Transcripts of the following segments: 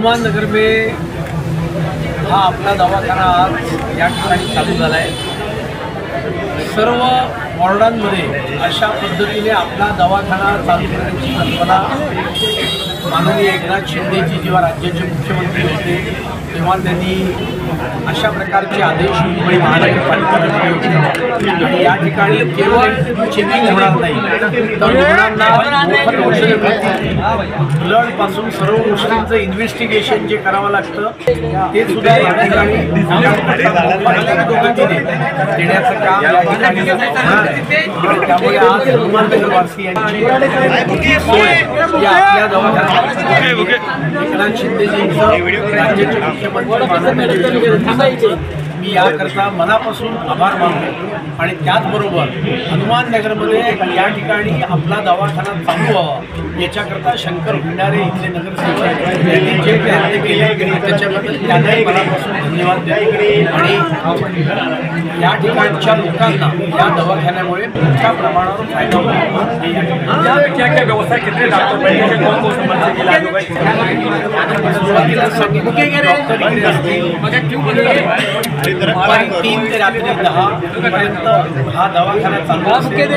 हनुमान नगर में हा आपला दवाखाना आज या ठिकाणी चालू झाला आहे। सर्व वॉर्डांमध्ये अशा पद्धतीने आपला दवाखाना चालू करण्याची कल्पना माननीय एकनाथ शिंदेजी जेव्हा राज्याचे मुख्यमंत्री होते तेव्हा त्यांनी अशा प्रकारचे आदेश मुंबई महानगरपालिकेला दिले होते। आणि या ठिकाणी केवळ चेकिंग होणार नाही तर रुग्णांना मोफत औषधे मिळतील, ब्लडपासून सर्व गोष्टींचं इन्व्हेस्टिगेशन जे करावं लागतं ते सुद्धा या ठिकाणी देण्याचं काम या ठिकाणी होणार आहे। त्यामुळे आज हनुमाननगरवासियांची सोय या आपल्या दवाखान्यात एकनाथ शिंदेजींचं राज्याचे मुख्यमंत्री माननीय मी याकरता मनापासून आभार मानतो। आणि त्याचबरोबर हनुमान नगरमध्ये या ठिकाणी आपला दवाखाना चालू व्हावा याच्याकरता शंकर भंडारे इथले नगरसेवक यांनी जे प्रयत्न केले त्याच्याबद्दल त्यांनाही मनापासून धन्यवाद देतो। आणि या ठिकाणच्या लोकांना या दवाखान्यामुळे मोठ्या प्रमाणावर फायदा होतो। सुरुवातीला डॉक्टर असतील 3 ते रात्री 10 पर्यंत हा दवाखाना चालू असेल।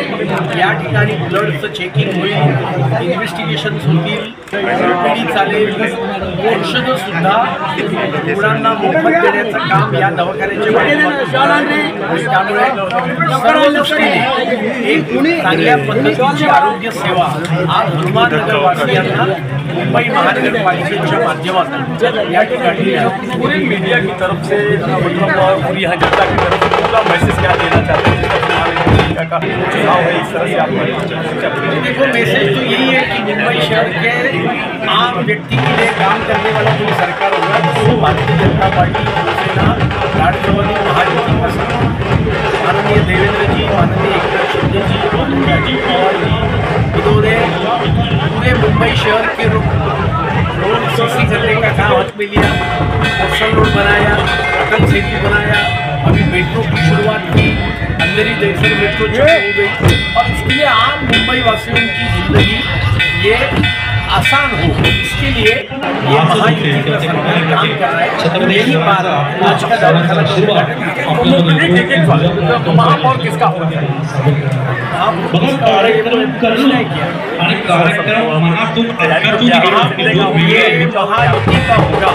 या ठिकाणी ब्लडचं चेकिंग होईल, इन्व्हेस्टिगेशन होतील, पिढी चालेल, औषधं सुद्धा रुग्णांना मोफत देण्याचं काम या दवाखान्याच्या माध्यमातून त्यामुळे सर्व दृष्टीने एक चांगल्या पद्धतीची आरोग्य सेवा आज हनुमाननगरवासियांना मुंबई महानगरपालिकेच्या माध्यमातून या ठिकाणी पूरी मीडिया की तरफ से मतलब पूरी यहाँ जनता की तरफ से पूरा मैसेज क्या देना चाहते हैं का चुनाव है इस तरह से आप देखो मैसेज तो यही है कि मुंबई शहर के आम व्यक्ति के लिए काम करने वाला कोई सरकार होगा तो भारतीय जनता पार्टी शिवसेना राष्ट्रवादी महायुति का सरकार माननीय देवेंद्र जी, माननीय एकनाथ शिंदे जी, माननीय अजित पवार जी इन्होंने पूरे मुंबई शहर के रोड सीसी करने का काम हाथ में लिया, ऑप्शन रोड बनाया, अटल सेतु बनाया, अभी मेट्रो की शुरुआत की, अंधेरी दहिसर मेट्रो चालू हो गई और इसके लिए आम मुंबई वासियों की जिंदगी ये आसान हो इसके लिए ये महायुति का सरकार काम कर रहा है। यही बात आज का दवाखाना महापौर किसका होगा ये महायुति का होगा।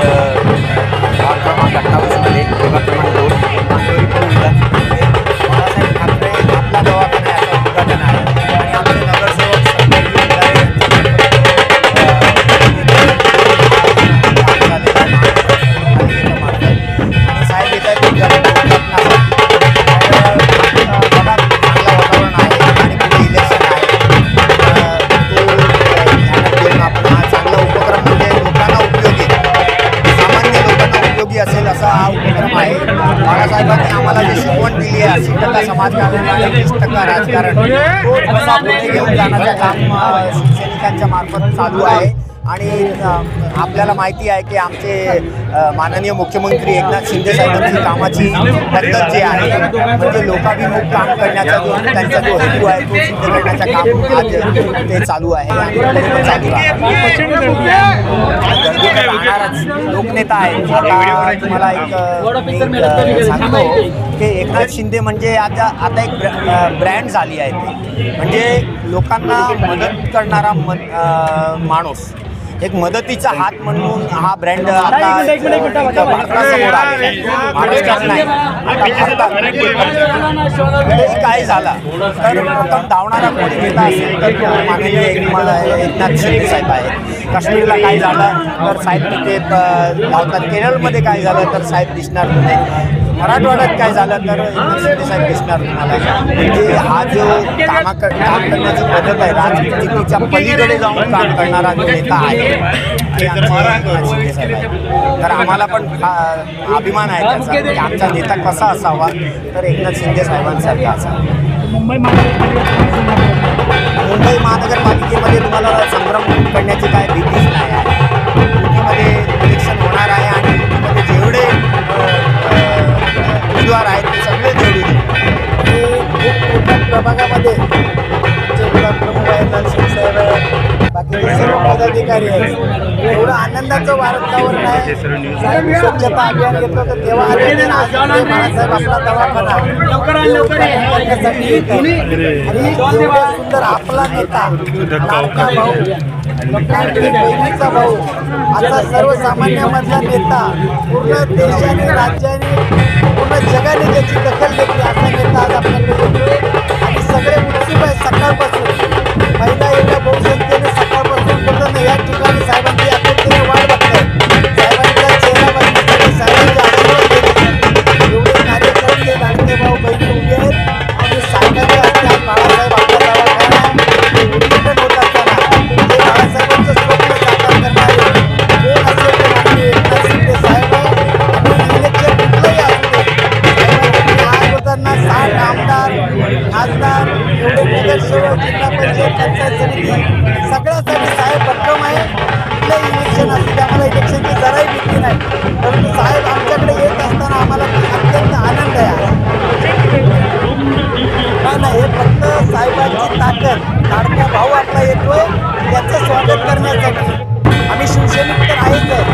बाळासाहेबांनी आम्हाला जी शिकवण दिली आहे 80% समाजकारण आणि 20% राजकारण घेऊन जाण्याचं काम शिवसैनिकांच्या मार्फत चालू आहे। आणि आपल्याला माहिती आहे की आमचे माननीय मुख्यमंत्री एकनाथ शिंदे साहेबांची कामाची पद्धत जी आहे म्हणजे लोकाभिमुख काम करण्याचा जो त्यांचा जो हेतू आहे तो सिद्ध करण्याचं काम आज ते चालू आहे आणि राहणारच लोकनेता आहे। आता तुम्हाला एक सांगतो की एकनाथ शिंदे म्हणजे आता एक ब्रँड झाली आहे ती म्हणजे लोकांना मदत करणारा माणूस एक मदतीचा हात म्हणून हा ब्रँड आता भारतासमोर आलेला आहे। महाराष्ट्रात नाही आता भारतात काय झाला तर प्रथम धावणारा कोणी नेता असेल तर माननीय एकनाथ शिंदे साहेब आहेत। काश्मीरला काय झालं तर साहेब तिथे धावतात, केरळमध्ये काय झालं तर साहेब दिसणार नाही, मराठवाड्यात काय झालं तर एकनाथ शिंदे साहेब दिसणार तुम्हाला। म्हणजे हा जो काम करण्याची पद्धत आहे राजनीतीच्या पलीकडे जाऊन काम करणारा जो नेता आहे ते आमचे एकनाथ शिंदे साहेब आहे। तर आम्हाला पण अभिमान आहे त्याचा की आमचा नेता कसा असावा तर एकनाथ शिंदे साहेबांसारखा असावा। मुंबई महानगरपालिकेमध्ये तुम्हाला संभ्रम करण्याची काय भीतीच नाही आहे। युतीमध्ये इलेक्शन होणार आहे आणि युतीमध्ये जेवढे उमेदवार आहेत ते सगळे निवडून खूप मोठ्या प्रभागामध्ये जे प्रमुख आहेत साहेब बाकी हे सर्व पदाधिकारी आहेत. एवढं आनंदाचं वातावरण आहे. स्वच्छता अभियान घेतलं तर तेव्हा आले बाळासाहेब आपला दवाखाना करण्यासाठी येत आहे. आणि एवढा सुंदर आपला नेता, लाडका भाऊ, बहिणीचा भाऊ, असा सर्वसामान्यामधला नेता, पूर्ण देशाने राज्याने पूर्ण जगाने त्याची दखल घेतली असा नेता आज आपल्याकडे येतोय. आणि सगळे उत्सुक आहे सकाळपासून. महिला एवढ्या बहुसंख्येने सकाळपासून बोलतात या ठिकाणी साहेबांची आतुरतेने वाट बघतायत. साहेबांचा चेहरा बघण्यासाठी साहेबांचे आशीर्वाद घेतात. एवढे कार्यकर्ते, लाडके भाऊ, बहिणी उभे आहेत. आणि साहेबांच्या हस्ते आज बाळासाहेब आपला दवाखाना उद्घाटन होत असताना ते बाळासाहेबांचं स्वप्न साकार करणारे कोण असेल ते माननीय एकनाथ शिंदे साहेब आहे. आणि इलेक्शन कुठलंही असू दे, साहेबांनी आज होताना 60 आमदार, खासदार, एवढे नगरसेवक, जिल्हा पंचायत, पंचायत समिती सगळ्यासाठी साहेब भक्कम आहे. कुठलंही इलेक्शन असू दे, आम्हाला इलेक्शनची जराही भीती नाही. परंतु साहेब आमच्याकडे येत असताना आम्हाला अत्यंत आनंद आहे. नाही, हे फक्त साहेबांची ताकद, लाडका भाऊ आपला येतोय त्याचं स्वागत करण्यासाठी. आम्ही शिवसैनिक तर आहेच आहे.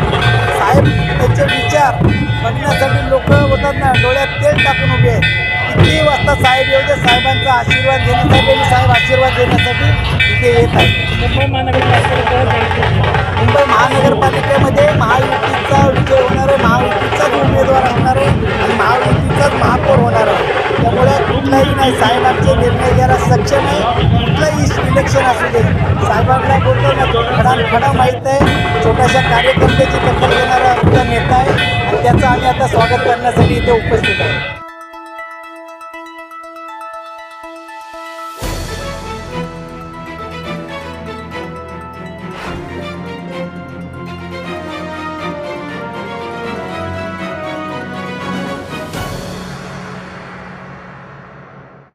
साहेब त्यांचे विचार बघण्यासाठी लोक होतात ना, डोळ्यात तेल टाकून उभे आहेत. किती वाजता साहेब येऊ दे, साहेबांचा आशीर्वाद घेण्यासाठी आणि साहेब आशीर्वाद देण्यासाठी इथे येत आहेत. मुंबई महानगरपालिकेमध्ये महायुतीचा विजय होणार आहे. महायुतीचाच उमेदवार असणार आहे आणि महायुतीचाच महापौर होणार आहे. त्यामुळे कुठलाही नाही, साहेब आमचे निर्णय घ्यायला सक्षम आहे. कुठलंही इलेक्शन असू दे, साहेबांना बोलतो ना खडा माहीत आहे. छोट्याशा कार्यकर्त्याची दखल घेणारा आमचा नेता आहे आणि त्याचं आम्ही आता स्वागत करण्यासाठी इथे उपस्थित आहे.